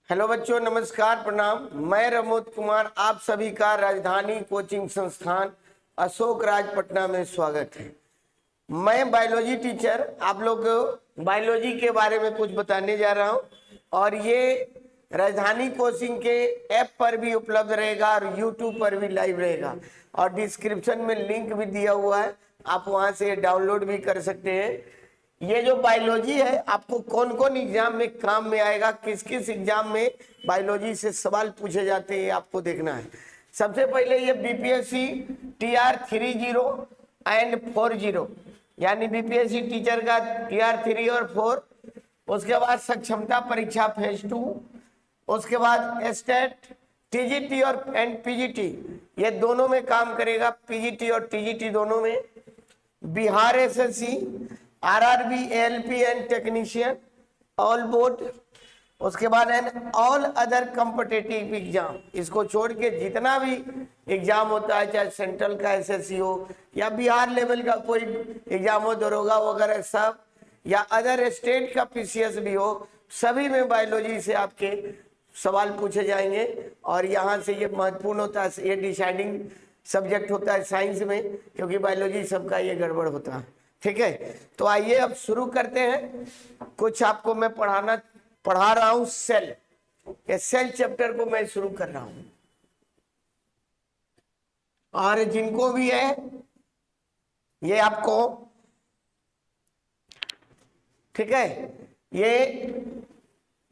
Hello बच्चों, नमस्कार, प्रणाम। मैं रमोद कुमार आप सभी का राजधानी कोचिंग संस्थान अशोक राज पटना में स्वागत है। मैं बायोलॉजी टीचर आप लोग को बायोलॉजी के बारे में कुछ बताने जा रहा हूं और ये राजधानी कोचिंग के ऐप पर भी उपलब्ध रहेगा और यूट्यूब पर भी लाइव रहेगा और डिस्क्रिप्शन में लिंक भी दिया हुआ है, आप वहां से डाउनलोड भी कर सकते हैं। ये जो बायोलॉजी है आपको कौन कौन एग्जाम में काम में आएगा, किस किस एग्जाम में बायोलॉजी से सवाल पूछे जाते हैं आपको देखना है। सबसे पहले ये बीपीएससी TR 30 एंड 40 यानी बीपीएससी टीचर का TR 3 और 4, उसके बाद सक्षमता परीक्षा फेज 2, उसके बाद स्टेट TGT और PGT ये दोनों में काम करेगा, PGT और TGT दोनों में। Bihar SSC, RRB, ALP and technician, all board, उसके बाद and all other competitive exam. इसको छोड़ के जितना भी एग्जाम होता है, चाहे सेंट्रल का SSC हो या बिहार लेवल का कोई एग्जाम हो, दरोगा वगैरह सब, या अदर स्टेट का PCS भी हो, सभी में बायोलॉजी से आपके सवाल पूछे जाएंगे। और यहाँ से ये महत्वपूर्ण होता है, ये डिसाइडिंग सब्जेक्ट होता है साइंस में, क्योंकि बायोलॉजी सबका ये गड़बड़ होता है। ठीक है, तो आइए अब शुरू करते हैं। कुछ आपको मैं पढ़ा रहा हूं सेल, ये सेल चैप्टर को मैं शुरू कर रहा हूं। और जिनको भी है ये आपको, ठीक है, ये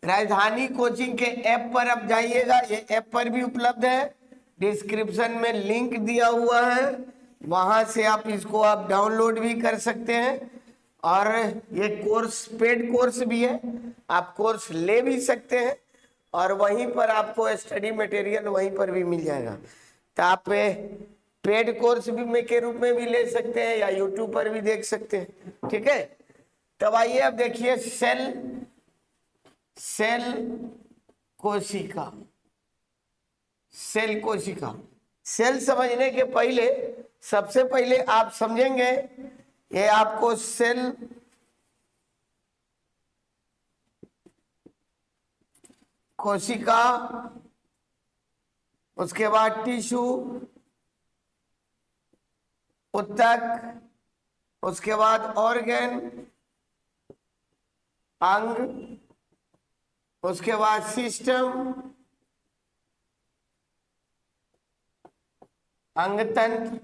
राजधानी कोचिंग के ऐप पर अब जाइएगा, ये ऐप पर भी उपलब्ध है, डिस्क्रिप्शन में लिंक दिया हुआ है, वहां से आप इसको आप डाउनलोड भी कर सकते हैं। और ये कोर्स पेड कोर्स भी है, आप कोर्स ले भी सकते हैं और वहीं पर आपको स्टडी मटेरियल वहीं पर भी मिल जाएगा। तो आप पेड कोर्स भी के रूप में भी ले सकते हैं या यूट्यूब पर भी देख सकते हैं। ठीक है, तब आइए अब देखिए सेल कोशिका। सेल कोशिका, सेल समझने के पहले सबसे पहले आप समझेंगे ये आपको सेल कोशिका, उसके बाद टिश्यू, ऊतक, उसके बाद ऑर्गन, अंग, उसके बाद सिस्टम, अंगतंत्र,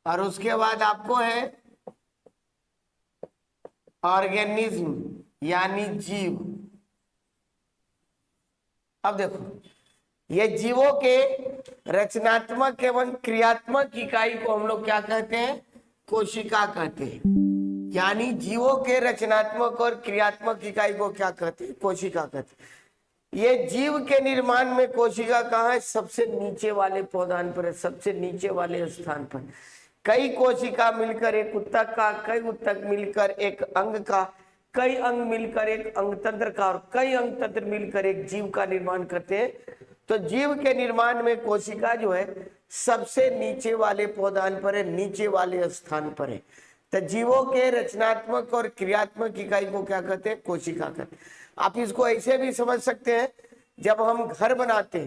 और उसके बाद आपको है ऑर्गेनिज्म यानी जीव। अब देखो, ये जीवों के रचनात्मक एवं क्रियात्मक इकाई को हम लोग क्या कहते हैं? कोशिका कहते हैं। यानी जीवों के रचनात्मक और क्रियात्मक इकाई को क्या कहते हैं? कोशिका कहते हैं। ये जीव के निर्माण में कोशिका कहाँ है? सबसे नीचे वाले पौधान पर है, सबसे नीचे वाले स्थान पर। कई कोशिका मिलकर एक ऊतक का, कई ऊतक मिलकर एक अंग का, कई अंग मिलकर एक अंगतंत्र का, और कई अंगतंत्र मिलकर एक जीव का निर्माण करते हैं। तो जीव के निर्माण में कोशिका जो है सबसे नीचे वाले पौधान पर है, नीचे वाले स्थान पर है। तो जीवों के रचनात्मक और क्रियात्मक इकाई को क्या कहते हैं? कोशिका कहते हैं। आप इसको ऐसे भी समझ सकते हैं, जब हम घर बनाते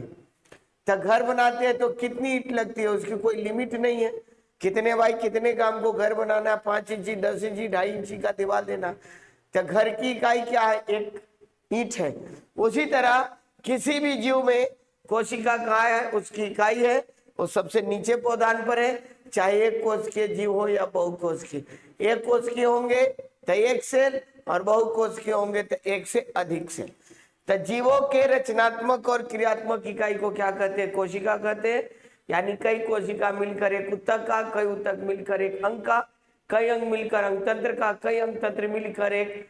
हैं तो कितनी ईंट लगती है, उसकी कोई लिमिट नहीं है। कितने बाई कितने काम को घर बनाना, 5 इंची, 10 इंची, 2.5 इंची का दीवार देना। तो घर की इकाई क्या है? एक ईंट है। उसी तरह किसी भी जीव में कोशिका कहाँ है? उसकी इकाई है, वो सबसे नीचे पौधान पर है, चाहे एक कोश के जीव हो या बहुकोश के। एक कोश के होंगे तो एक सेल, और बहुकोश के होंगे तो एक से अधिक सेल। तो जीवों के रचनात्मक और क्रियात्मक इकाई को क्या कहते हैं? कोशिका कहते हैं। यानी कई कोशिका मिलकर एक ऊतक का, कई ऊतक मिलकर एक अंग का, कई अंग मिलकर अंगतंत्र का, कई अंगतंत्र मिलकर एक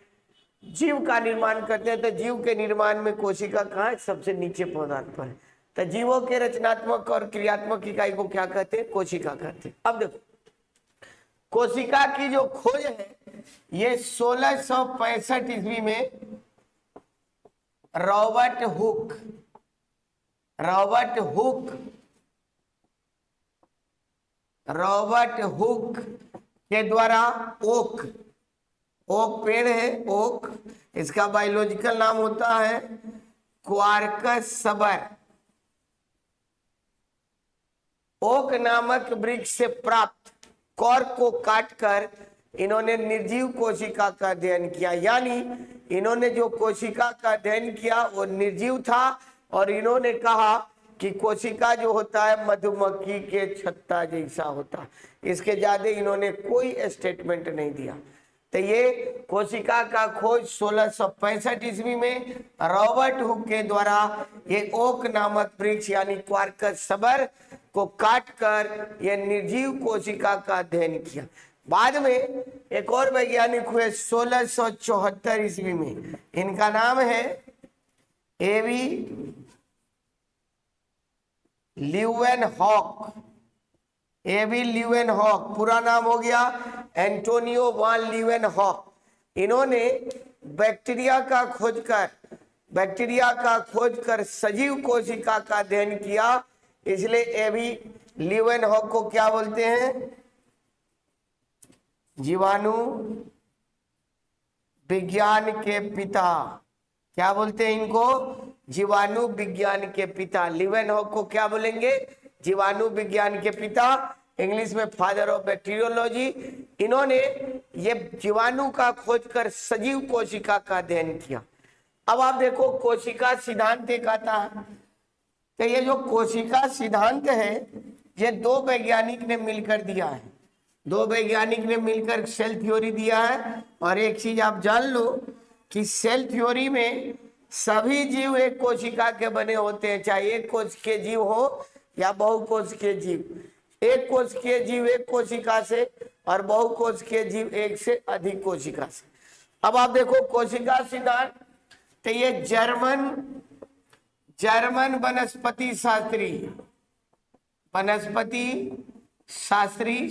जीव का निर्माण करते हैं। तो जीव के निर्माण में कोशिका कहाँ है? सबसे नीचे पौधान पर है। तो जीवों के रचनात्मक और क्रियात्मक इकाई को क्या कहते हैं? कोशिका कहते हैं। अब देखो, कोशिका की जो खोज है ये 1665 ईस्वी में रॉबर्ट हुक के द्वारा, ओक पेड़ है, ओक, इसका बायोलॉजिकल नाम होता है क्वार्कस सबर ओक नामक वृक्ष से प्राप्त कॉर्क को काटकर इन्होंने निर्जीव कोशिका का अध्ययन किया। यानी इन्होंने जो कोशिका का अध्ययन किया वो निर्जीव था, और इन्होंने कहा कि कोशिका जो होता है मधुमक्खी के छत्ता जैसा होता। इसके ज्यादा इन्होंने कोई स्टेटमेंट नहीं दिया। तो ये कोशिका का खोज 1665 ईस्वी में रॉबर्ट हुक के द्वारा ये ओक नामक वृक्ष यानी क्वार्कस सबर को काटकर ये निर्जीव कोशिका का अध्ययन किया। बाद में एक और वैज्ञानिक हुए 1674 ईस्वी में, इनका नाम है एवी ल्यूवेनहॉक। एवी ल्यूवेनहॉक पूरा नाम हो गया एंटोनियो वान ल्यूवेनहॉक। इन्होंने बैक्टीरिया का खोज कर सजीव कोशिका का अध्ययन किया। इसलिए एवी ल्यूवेनहॉक को क्या बोलते हैं? जीवाणु विज्ञान के पिता। क्या बोलते हैं इनको? जीवाणु विज्ञान के पिता। ल्यूवेनहॉक को क्या बोलेंगे? जीवाणु विज्ञान के पिता, इंग्लिश में फादर ऑफ बैक्टीरियोलॉजी। इन्होंने ये जीवाणु का खोज कर सजीव कोशिका का अध्ययन किया। अब आप देखो कोशिका सिद्धांत एक आता है। तो ये जो कोशिका सिद्धांत है ये दो वैज्ञानिक ने मिलकर दिया है। दो वैज्ञानिक ने मिलकर सेल थ्योरी दिया है। और एक चीज आप जान लो कि सेल थ्योरी में सभी जीव एक कोशिका के बने होते हैं, चाहे एक कोश के जीव हो या बहुकोश के जीव। एक कोश के जीव एक कोशिका से और बहुकोश के जीव एक से अधिक कोशिका से। अब आप देखो कोशिका सिद्धांत, तो ये जर्मन वनस्पति शास्त्री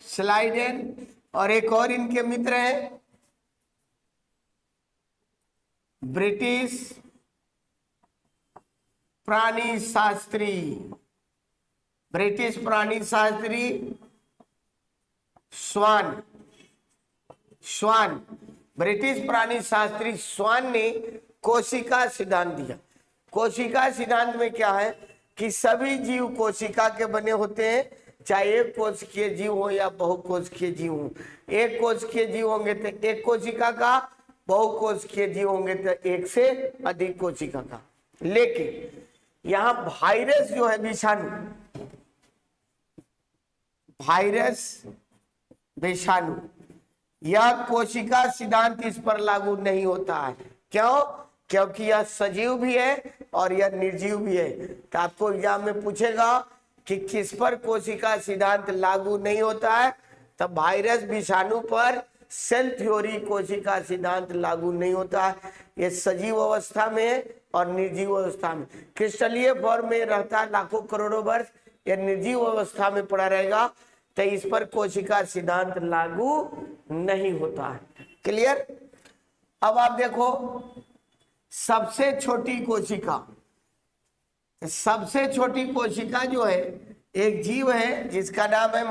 स्लाइडेन और एक और इनके मित्र हैं ब्रिटिश प्राणी शास्त्री स्वान। ब्रिटिश प्राणी शास्त्री स्वान ने कोशिका सिद्धांत दिया। कोशिका सिद्धांत में क्या है कि सभी जीव कोशिका के बने होते हैं, चाहे एक कोशिकीय जीव हो या बहुकोशिकीय जीव हो। एक कोशिकीय जीव होंगे तो एक कोशिका का, बहुकोशिकीय जीव होंगे तो एक से अधिक कोशिका का। लेकिन यहाँ वायरस जो है विषाणु यह कोशिका सिद्धांत इस पर लागू नहीं होता है। क्यों? क्योंकि यह सजीव भी है और यह निर्जीव भी है। तो आपको एग्जाम में पूछेगा कि किस पर कोशिका सिद्धांत लागू नहीं होता है, तब वायरस विषाणु पर सेल थ्योरी कोशिका सिद्धांत लागू नहीं होता है। ये सजीव अवस्था में और निर्जीव अवस्था में, क्रिस्टलीय फॉर्म में रहता है लाखों करोड़ों वर्ष, यह निर्जीव अवस्था में पड़ा रहेगा, तो इस पर कोशिका सिद्धांत लागू नहीं होता है। क्लियर? अब आप देखो सबसे छोटी कोशिका जो है, एक जीव है जिसका नाम है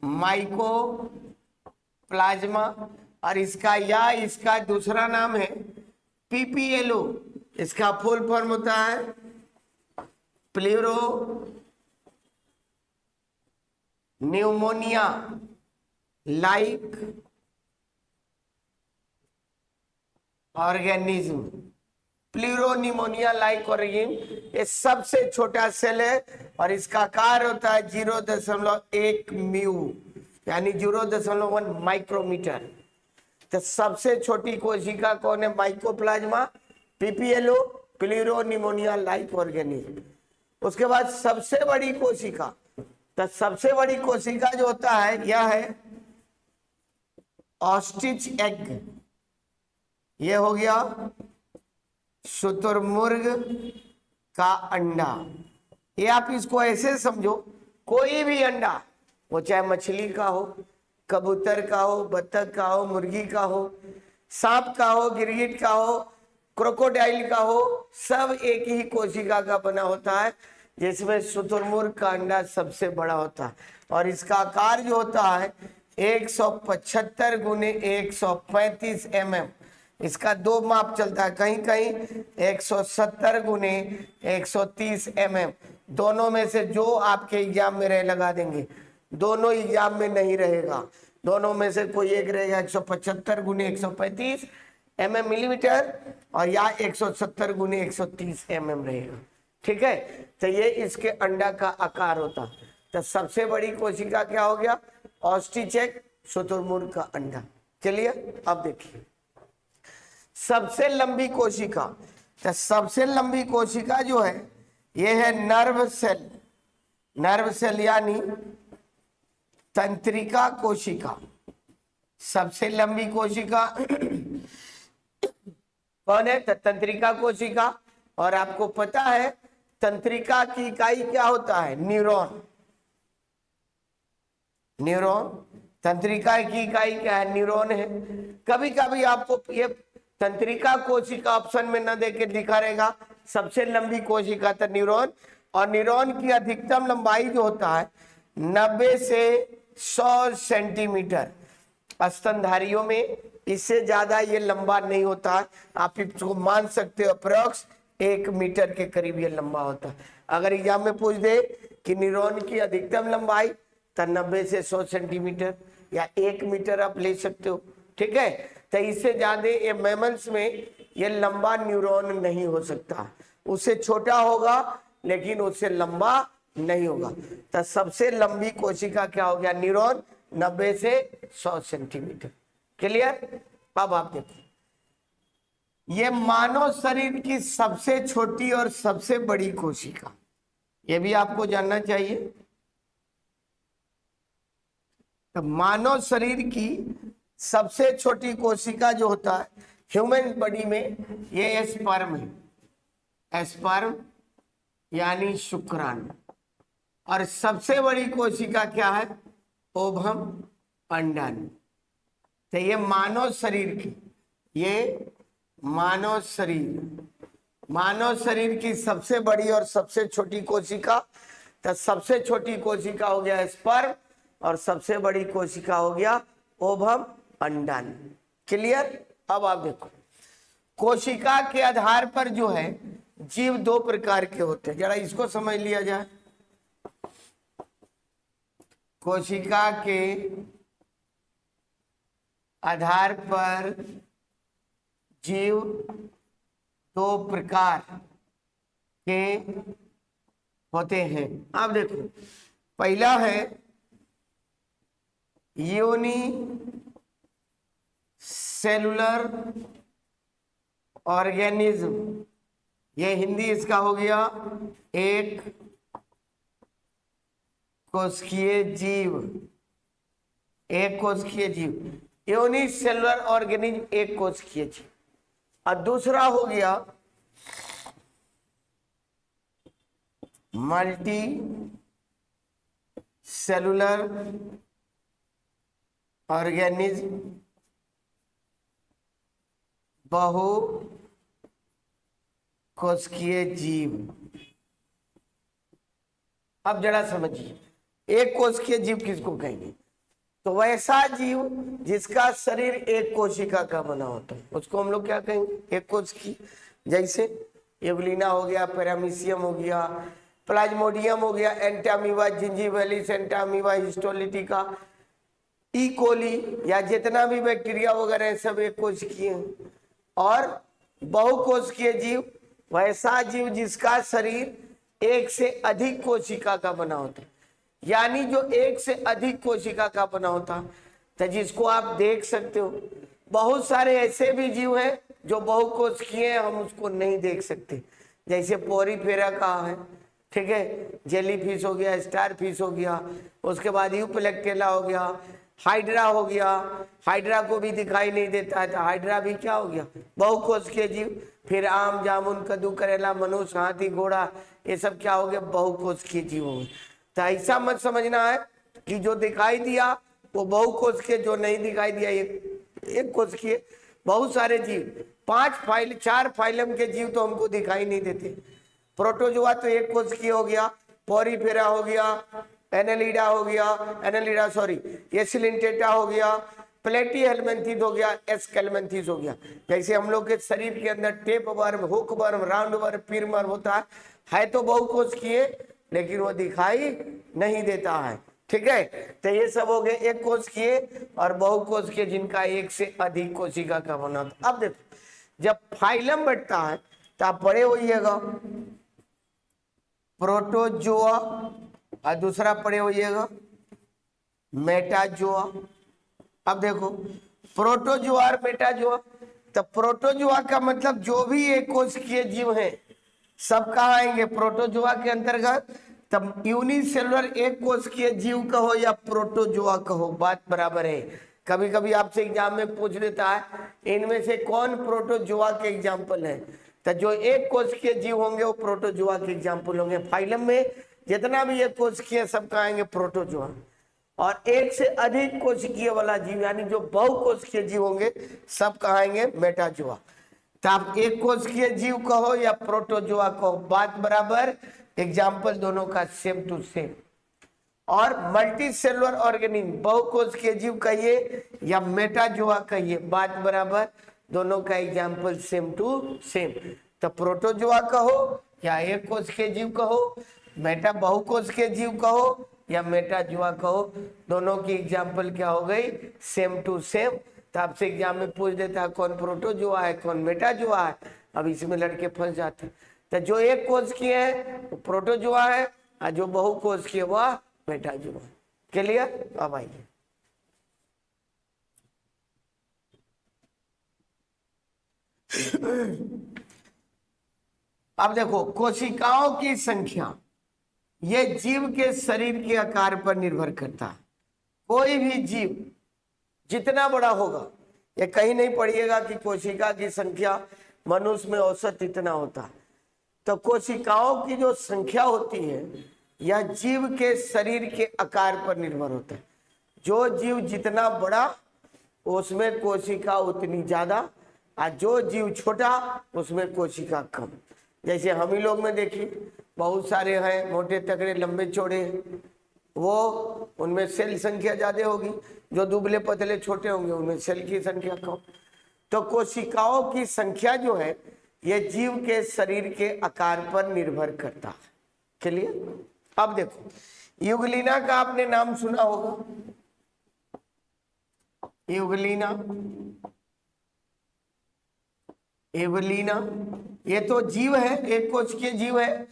माइकोप्लाज्मा और इसका दूसरा नाम है पीपीएलओ। इसका फुल फॉर्म होता है pleuro pneumonia like organism. Pleuropneumonia like organism ये सबसे छोटा सेल है और इसका आकार होता है 0.1 म्यू यानी 0.1 माइक्रोमीटर। तो सबसे छोटी कोशिका कौन है? Mycoplasma, PPLO, pleuropneumonia like organism. उसके बाद सबसे बड़ी कोशिका, तो सबसे बड़ी कोशिका जो होता है यह है ऑस्ट्रिच एग। ये हो गया शुतुरमुर्ग का अंडा। ये आप इसको ऐसे समझो, कोई भी अंडा, वो चाहे मछली का हो, कबूतर का हो, बत्तख का हो, मुर्गी का हो, सांप का हो, गिरगिट का हो, क्रोकोडाइल का हो, सब एक ही कोशिका का बना होता है। जिसमें शुतुरमुर्ग का अंडा सबसे बड़ा होता है और इसका आकार जो होता है 175 गुने 135 mm। इसका दो माप चलता है, कहीं कहीं 170 गुने 130 mm। दोनों में से जो आपके एग्जाम में रहे लगा देंगे, दोनों एग्जाम में नहीं रहेगा, दोनों में से कोई एक रहेगा। 175 गुने 135 mm मिलीमीटर और या 170 गुने 130 mm रहेगा। ठीक है, तो ये इसके अंडा का आकार होता। तो सबसे बड़ी कोशिका क्या हो गया? ऑस्ट्रिचेक, शुतुरमुर्ग का अंडा। चलिए अब देखिए सबसे लंबी कोशिका। तो सबसे लंबी कोशिका जो है ये है नर्व सेल। नर्व सेल यानी तंत्रिका कोशिका। सबसे लंबी कोशिका कौन है? तो तंत्रिका कोशिका। और आपको पता है तंत्रिका की इकाई क्या होता है? न्यूरॉन। न्यूरॉन तंत्रिका की इकाई क्या है? न्यूरॉन है। कभी कभी आपको ये तंत्रिका कोशिका ऑप्शन में न देके दिखा रहेगा सबसे लंबी कोशिका तो न्यूरॉन। और न्यूरॉन की अधिकतम लंबाई जो होता है 90 से 100 सेंटीमीटर। स्तनधारियों में इससे ज्यादा ये लंबा नहीं होता है। आप इसको मान सकते हो अप्रोक्स 1 मीटर के करीब ये लंबा होता है। अगर एग्जाम में पूछ दे कि न्यूरॉन की अधिकतम लंबाई तो 90 से 100 सेंटीमीटर या 1 मीटर आप ले सकते हो। ठीक है, तो इससे ज्यादा ये मैमल्स में ये लंबा न्यूरॉन नहीं हो सकता। उससे छोटा होगा लेकिन उससे लंबा नहीं होगा। तो सबसे लंबी कोशिका क्या हो गया? न्यूरॉन, 90 से 100 सेंटीमीटर। क्लियर? अब आप देखो ये मानव शरीर की सबसे छोटी और सबसे बड़ी कोशिका, ये भी आपको जानना चाहिए। तो मानव शरीर की सबसे छोटी कोशिका जो होता है ह्यूमन बॉडी में ये स्पर्म है। स्पर्म यानी शुक्राणु। और सबसे बड़ी कोशिका क्या है? ओवम, अंडाणु। तो ये मानव शरीर की, ये मानव शरीर की सबसे बड़ी और सबसे छोटी कोशिका। तो सबसे छोटी कोशिका हो गया स्पर्म और सबसे बड़ी कोशिका हो गया ओवम, अंडाणु। क्लियर? अब आप देखो कोशिका के आधार पर जो है जीव दो प्रकार के होते हैं। जरा इसको समझ लिया जाए। कोशिका के आधार पर जीव दो प्रकार के होते हैं। आप देखो पहला है यूनी सेलुलर ऑर्गेनिज्म। ये हिंदी इसका हो गया एक कोशिकीय जीव। एक कोशिकीय जीव, यूनिसेलुलर ऑर्गेनिज्म, एक कोशिकीय जीव। और दूसरा हो गया मल्टी सेलुलर ऑर्गेनिज्म, बहु कोशिकीय जीव। अब जरा समझिए एक कोशिकीय जीव किसको कहेंगे? तो वैसा जीव जिसका शरीर एक कोशिका का बना होता है उसको हम लोग क्या कहेंगे? एक कोशिकीय। जैसे एवलिना हो गया, पैरामीशियम हो गया, प्लाज्मोडियम हो गया, एंटामीबा, जिंजीवेलिस, एंटामीबा हिस्टोलिटिका, ई कोली या जितना भी बैक्टीरिया वगैरह है सब एक कोशिकीय हैं। और बहुकोशिकीय जीव वैसा जीव जिसका शरीर एक से अधिक कोशिका का बना होता है। यानी जो एक से अधिक कोशिका का बना होता तो जिसको आप देख सकते हो। बहुत सारे ऐसे भी जीव हैं जो बहुकोशिकीय हैं, हम उसको नहीं देख सकते। जैसे पोरीफेरा का है, ठीक है, जेली फिश हो गया, स्टार फिश हो गया, उसके बाद यूप्लेक्टेला हो गया, हाइड्रा हो गया। हाइड्रा को भी दिखाई नहीं देता है तो हाइड्रा भी क्या हो गया? बहुकोशिकीय जीव। फिर आम, जामुन, कद्दू, करेला, मनुष्य, हाथी, घोड़ा, ये सब क्या हो गया? बहुकोशिकीय जीव हो गए। तो ऐसा मत समझना है कि जो दिखाई दिया वो बहुकोशिकीय, जो नहीं दिखाई दिया एक कोशिकीय। बहुत सारे जीव, 4 फाइलम के जीव तो हमको दिखाई नहीं देते। प्रोटोजुआ तो एक कोशिकीय हो गया, पोरीफेरा हो गया, एनेलिडा हो गया, एनेलिडा सॉरी एसिलिंटेटा हो गया, प्लेटी हेलमेंथिस हो गया, एस्केलमेंथिस हो गया। जैसे हम लोग के शरीर के अंदर tape worm, hook worm, round worm, पीर वर्म होता है तो बहुकोशिकीय, लेकिन वो दिखाई नहीं देता है। ठीक है, तो ये सब हो गए एक कोशिकीय और बहुकोशिकीय जिनका एक से अधिक कोशिका का बना होता। अब देखो जब फाइलम बढ़ता है तो आप पढ़े होइएगा प्रोटोजोआ और दूसरा पढ़े होइएगा मेटाजोआ। अब देखो प्रोटोजोआ और मेटाजोआ, तो प्रोटोजोआ का मतलब जो भी एक कोशिकीय जीव है सब कहाँ आएंगे प्रोटोजोआ के अंतर्गत। तब यूनिसेलुलर एक कोशिकीय जीव कहो या प्रोटोजोआ कहो, बात बराबर है। कभी कभी आपसे एग्जाम में पूछ लेता है इनमें से कौन प्रोटोजोआ के एग्जाम्पल है, तो जो एक कोशिकीय जीव होंगे वो प्रोटोजोआ के एग्जाम्पल होंगे। फाइलम में जितना भी एक कोशिकीय सब कहाँ आएंगे प्रोटोजोआ, और एक से अधिक कोशिकीय वाला जीव यानी जो बहुकोशिकीय जीव होंगे सब कहाँ आएंगे मेटाजोआ। तो आप एक कोशिकीय जीव कहो या प्रोटोजोआ कहो, बात बराबर, एग्जाम्पल दोनों का सेम टू सेम। और मल्टी सेलुलर ऑर्गेनिज्म बहुकोशिकीय जीव कहिए या मेटाजोआ कहिए, बात बराबर, दोनों का एग्जाम्पल सेम टू सेम। तो प्रोटोजोआ कहो या एक कोशिकीय जीव कहो, मेटा बहुकोशिकीय जीव कहो या मेटाजोआ कहो, दोनों की एग्जाम्पल क्या हो गई सेम टू सेम। तो आपसे एग्जाम में पूछ देता है कौन प्रोटोजोआ है कौन मेटाजोआ है, अब इसमें लड़के फंस जाते हैं। तो जो एक कोशिकीय है वो प्रोटोजोआ है और जो बहुकोशिकीय वह मेटाजोआ। क्लियर? अब आइए अब देखो कोशिकाओं की संख्या ये जीव के शरीर के आकार पर निर्भर करता है। कोई भी जीव जितना बड़ा होगा, ये कहीं नहीं पढ़िएगा कि कोशिका की संख्या मनुष्य में औसत इतना होता है। तो कोशिकाओं की जो संख्या होती है यह जीव के शरीर के आकार पर निर्भर होता है। जो जीव जितना बड़ा उसमें कोशिका उतनी ज्यादा, और जो जीव छोटा उसमें कोशिका कम। जैसे हम ही लोग में देखिए बहुत सारे हैं मोटे तगड़े लंबे चौड़े, वो उनमें सेल संख्या ज्यादा होगी, जो दुबले पतले छोटे होंगे उनमें सेल की संख्या कम। तो कोशिकाओं की संख्या जो है ये जीव के शरीर के आकार पर निर्भर करता है। क्लियर? अब देखो यूगलिना का आपने नाम सुना होगा, यूगलिना, एवलिना, ये तो जीव है, एक कोशिकीय जीव है,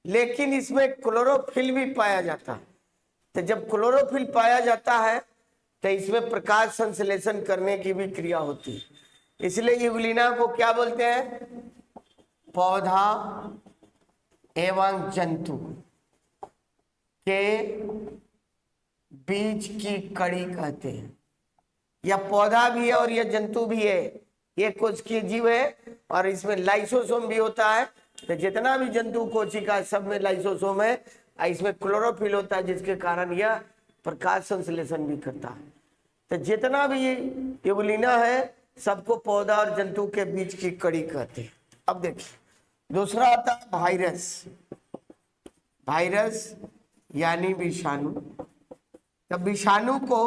लेकिन इसमें क्लोरोफिल भी पाया जाता है। तो जब क्लोरोफिल पाया जाता है तो इसमें प्रकाश संश्लेषण करने की भी क्रिया होती है। इसलिए यूगलिना को क्या बोलते हैं? पौधा एवं जंतु के बीच की कड़ी कहते हैं। यह पौधा भी है और यह जंतु भी है, ये कोशिकीय जीव है और इसमें लाइसोसोम भी होता है। तो जितना भी जंतु कोशिका सब में लाइसोसोम है, इसमें क्लोरोफिल होता है जिसके कारण यह प्रकाश संश्लेषण भी करता है। तो जितना भी यूगलिना है सबको पौधा और जंतु के बीच की कड़ी कहते हैं। अब देखिए दूसरा आता है वायरस। वायरस यानी विषाणु। तो विषाणु को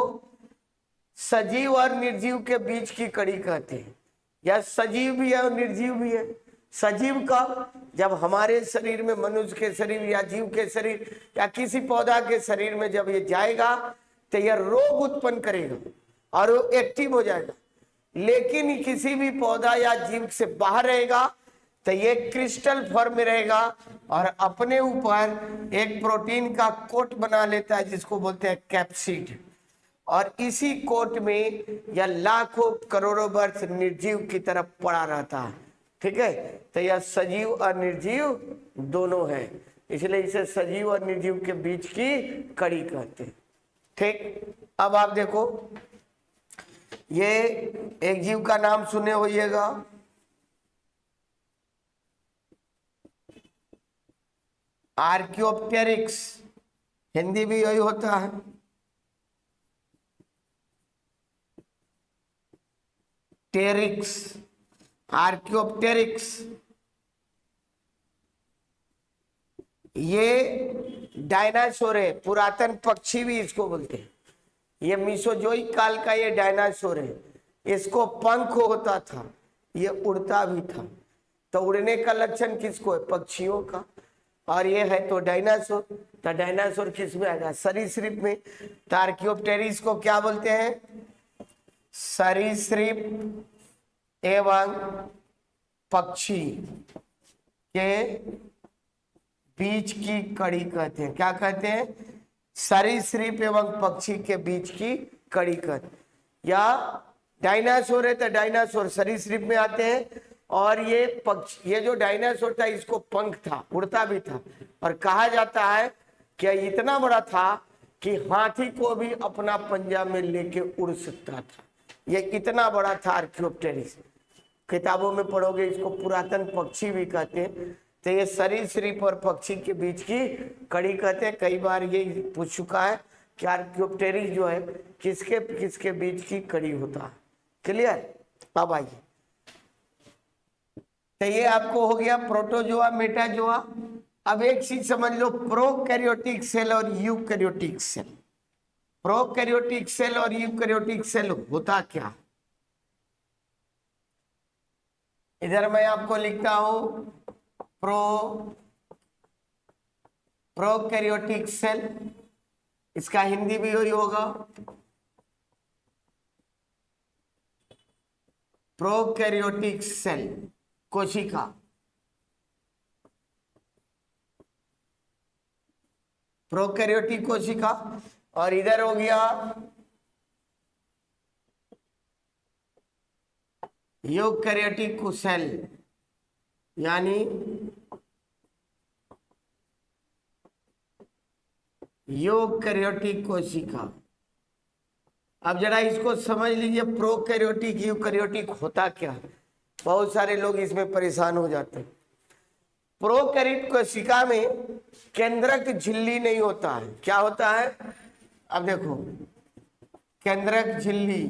सजीव और निर्जीव के बीच की कड़ी कहते हैं। यह सजीव भी है और निर्जीव भी है। सजीव का जब हमारे शरीर में, मनुष्य के शरीर या जीव के शरीर या किसी पौधा के शरीर में जब ये जाएगा तो यह रोग उत्पन्न करेगा और वो एक्टिव हो जाएगा। लेकिन किसी भी पौधा या जीव से बाहर रहेगा तो ये क्रिस्टल फॉर्म में रहेगा और अपने ऊपर एक प्रोटीन का कोट बना लेता है जिसको बोलते हैं कैप्सिड, और इसी कोट में यह लाखों करोड़ों वर्ष निर्जीव की तरफ पड़ा रहता है। ठीक है, तो यह सजीव और निर्जीव दोनों है, इसलिए इसे सजीव और निर्जीव के बीच की कड़ी कहते हैं। ठीक, अब आप देखो ये एक जीव का नाम सुने होइएगा, आर्कियोप्टेरिक्स, हिंदी भी यही होता है। टेरिक्स, आर्कियोप्टेरिक्स। ये डायनासोर है, पुरातन पक्षी भी इसको बोलते हैं। ये मीसोजोइक काल का ये डायनासोर है। इसको पंख होता था, ये उड़ता भी था। तो उड़ने का लक्षण किसको है? पक्षियों का। और ये है तो डायनासोर। तो डायनासोर किस में आएगा? सरीसृप में। तो आर्कियोप्टेरिस को क्या बोलते हैं? सरीसृप एवं पक्षी के बीच की कड़ी कहते हैं। क्या कहते हैं? सरीसृप एवं पक्षी के बीच की कड़ी कहते हैं। या डायनासोर है तो डायनासोर सरीसृप में आते हैं। और ये पक्षी, ये जो डायनासोर था इसको पंख था, उड़ता भी था। और कहा जाता है कि इतना बड़ा था कि हाथी को भी अपना पंजा में लेके उड़ सकता था। ये इतना बड़ा था आर्कियोप्टेरिस। किताबों में पढ़ोगे इसको पुरातन पक्षी भी कहते हैं। तो ये सरीसृप और पक्षी के बीच की कड़ी कहते हैं। कई बार ये पूछ चुका है कि आर्कियोप्टेरिस जो है किसके किसके बीच की कड़ी होता है। क्लियर? अब आइए, तो ये आपको हो गया प्रोटोजोआ मेटाजोआ। अब एक चीज समझ लो, प्रोकैरियोटिक सेल और यूकैरियोटिक सेल। प्रोकैरियोटिक सेल और यूकैरियोटिक सेल होता क्या? इधर मैं आपको लिखता हूं प्रोकैरियोटिक सेल, इसका हिंदी भी वही होगा प्रोकैरियोटिक सेल, कोशिका। प्रोकैरियोटिक कोशिका। और इधर हो गया यूकैरियोटिक सेल, यानी यूकैरियोटिक कोशिका। अब जरा इसको समझ लीजिए, प्रोकैरियोटिक यूकैरियोटिक होता क्या है। बहुत सारे लोग इसमें परेशान हो जाते हैं। प्रोकैरियोटिक कोशिका में केंद्रक झिल्ली नहीं होता है। क्या होता है? अब देखो, केंद्रक झिल्ली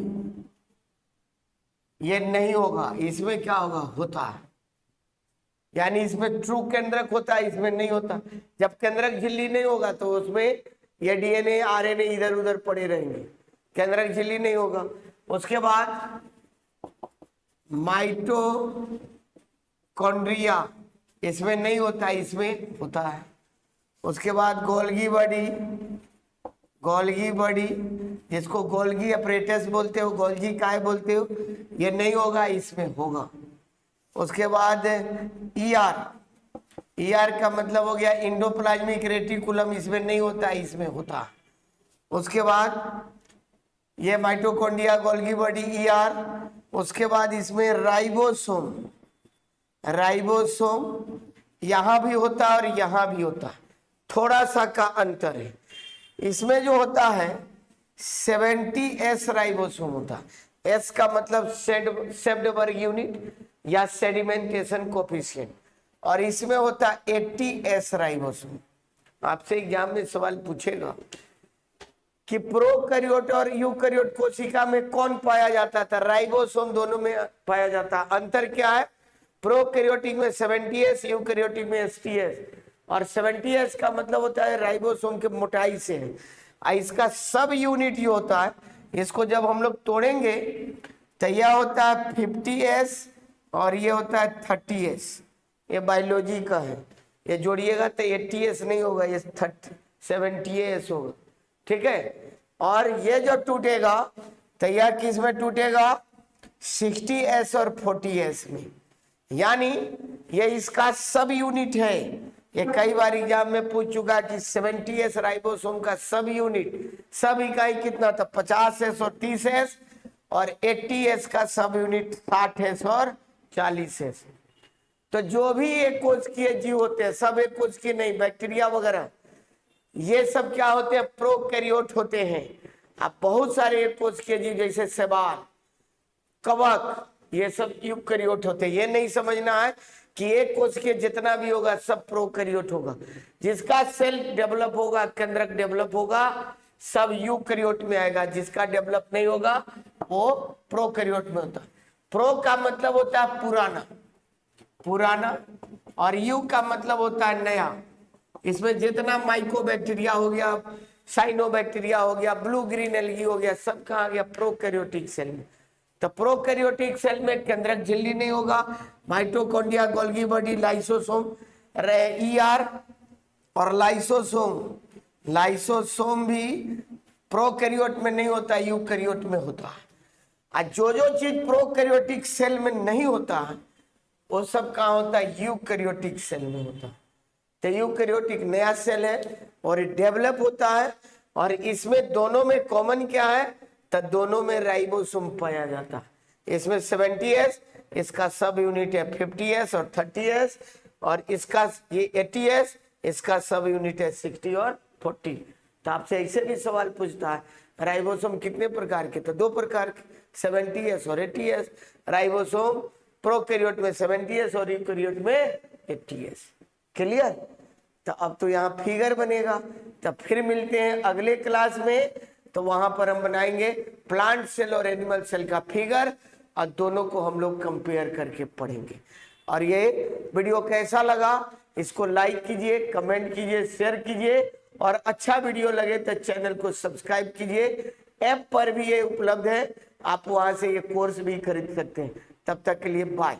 ये नहीं होगा। इसमें क्या होगा? होता है। यानी इसमें ट्रू केंद्रक होता है, इसमें नहीं होता। जब केंद्रक झिल्ली नहीं होगा तो उसमें ये डीएनए आरएनए इधर उधर पड़े रहेंगे। केंद्रक झिल्ली नहीं होगा। उसके बाद माइटोकॉन्ड्रिया, इसमें नहीं होता, इसमें होता है। उसके बाद गोल्गी बॉडी, जिसको गोल्गी अपरेटस बोलते हो, गोल्गी काय बोलते हो, ये नहीं होगा, इसमें होगा। उसके बाद ईआर का मतलब हो गया इंडोप्लाज्मिक रेटिकुलम, इसमें नहीं होता, इसमें होता। उसके बाद ये माइटोकॉन्ड्रिया, गोल्गी बॉडी, ईआर। उसके बाद इसमें राइबोसोम यहां भी होता है और यहां भी होता है, थोड़ा सा का अंतर है। इसमें जो होता है 70S राइबोसोम होता है। एस का मतलब सेप्टेम्बर्ग यूनिट या सेडिमेंटेशन कोफिशिएंट, और इसमें होता है 80S राइबोसोम। आपसे एग्जाम में सवाल पूछेगा कि प्रोकैरियोट और यूकैरियोट कोशिका में कौन पाया जाता था? राइबोसोम दोनों में पाया जाता है। अंतर क्या है? प्रोकैरियोटिक में 70S, यूकैरियोटिक में 80S। और 70S का मतलब होता है राइबोसोम के मोटाई से है। इसका सब यूनिट जो होता है, इसको जब हम लोग तोड़ेंगे तो यह होता है 50S और ये होता है 30S। ये बायोलॉजी का है। ये जोड़िएगा तो 80S नहीं होगा, ये 70S होगा। ठीक है? और ये जो टूटेगा तो यह किस में टूटेगा? 60S और 40S में। यानी ये इसका सब यूनिट है। ये कई बार एग्जाम में पूछ चुका कि 70S राइबोसोम का सब यूनिट, सब इकाई कितना था? 50S और 30S। और 80S का सब यूनिट 60S और 40S। तो जो भी एक कोशिकीय जीव होते हैं, सब एक कोशिकीय नहीं, बैक्टीरिया वगैरह ये सब क्या होते हैं? प्रोकैरियोट होते हैं। अब बहुत सारे एक कोशिकीय जीव जैसे शैवाल, कवक, ये सब यूकैरियोट होते हैं। ये नहीं समझना है कि एक कोशिकीय जितना भी होगा सब प्रोकैरियोट होगा। जिसका सेल डेवलप होगा, केंद्रक डेवलप होगा, सब यूकैरियोट में आएगा। जिसका डेवलप नहीं होगा वो प्रोकैरियोट में होता है। प्रो का मतलब होता है पुराना, और यू का मतलब होता है नया। इसमें जितना माइकोबैक्टीरिया हो गया, साइनोबैक्टीरिया हो गया, ब्लू ग्रीन एल्गी हो गया, सब कहाँ गया? प्रोकैरियोटिक सेल में। तो प्रोकैरियोटिक सेल में केंद्रक झिल्ली नहीं होगा, mitochondria, Golgi body, lysosome, ER और लाइसोसोम भी प्रोकैरियोट में नहीं होता, यूकैरियोट में होता है। और जो चीज प्रोकैरियोटिक सेल में नहीं होता है वो सब कहाँ होता है? यूकैरियोटिक सेल में होता है। तो यूकैरियोटिक नया सेल है और डेवलप होता है, और इसमें दोनों में कॉमन क्या है? तो दोनों में राइबोसोम पाया जाता है। इसमें 70S, इसका सब यूनिट है 50S और 30S, और इसका ये 80S, इसका सब यूनिट है 60 और 40। तो आपसे ऐसे भी सवाल पूछता है राइबोसोम कितने प्रकार के? तो 2 प्रकार के, 70S और 80S। राइबोसोम प्रोकैरियोट में 70S और यूकैरियोट में 80S। क्लियर? तो अब तो यहाँ फिगर बनेगा। तो फिर मिलते हैं अगले क्लास में, तो वहां पर हम बनाएंगे प्लांट सेल और एनिमल सेल का फिगर, और दोनों को हम लोग कंपेयर करके पढ़ेंगे। और ये वीडियो कैसा लगा इसको लाइक कीजिए, कमेंट कीजिए, शेयर कीजिए, और अच्छा वीडियो लगे तो चैनल को सब्सक्राइब कीजिए। ऐप पर भी ये उपलब्ध है, आप वहां से ये कोर्स भी खरीद सकते हैं। तब तक के लिए बाय।